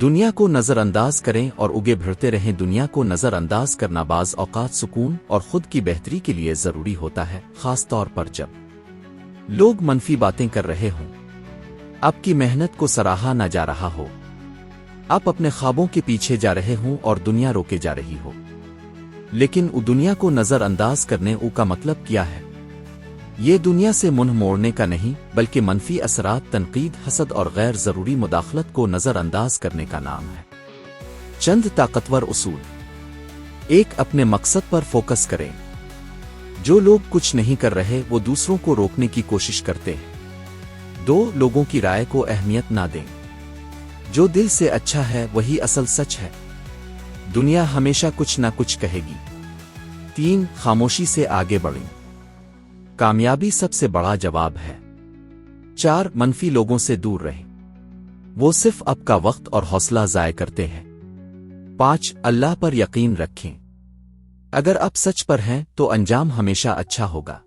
دنیا کو نظر انداز کریں اور اگے بڑھتے رہیں۔ دنیا کو نظر انداز کرنا بعض اوقات سکون اور خود کی بہتری کے لیے ضروری ہوتا ہے، خاص طور پر جب لوگ منفی باتیں کر رہے ہوں، آپ کی محنت کو سراہا نہ جا رہا ہو، آپ اپنے خوابوں کے پیچھے جا رہے ہوں اور دنیا روکے جا رہی ہو۔ لیکن دنیا کو نظر انداز کرنے کا مطلب کیا ہے؟ یہ دنیا سے منہ موڑنے کا نہیں، بلکہ منفی اثرات، تنقید، حسد اور غیر ضروری مداخلت کو نظر انداز کرنے کا نام ہے۔ چند طاقتور اصول۔ 1. اپنے مقصد پر فوکس کریں۔ جو لوگ کچھ نہیں کر رہے وہ دوسروں کو روکنے کی کوشش کرتے ہیں۔ 2. لوگوں کی رائے کو اہمیت نہ دیں۔ جو دل سے اچھا ہے وہی اصل سچ ہے۔ دنیا ہمیشہ کچھ نہ کچھ کہے گی۔ 3. خاموشی سے آگے بڑھیں۔ کامیابی سب سے بڑا جواب ہے۔ 4. منفی لوگوں سے دور رہیں۔ وہ صرف آپ کا وقت اور حوصلہ ضائع کرتے ہیں۔ 5. اللہ پر یقین رکھیں۔ اگر آپ سچ پر ہیں تو انجام ہمیشہ اچھا ہوگا۔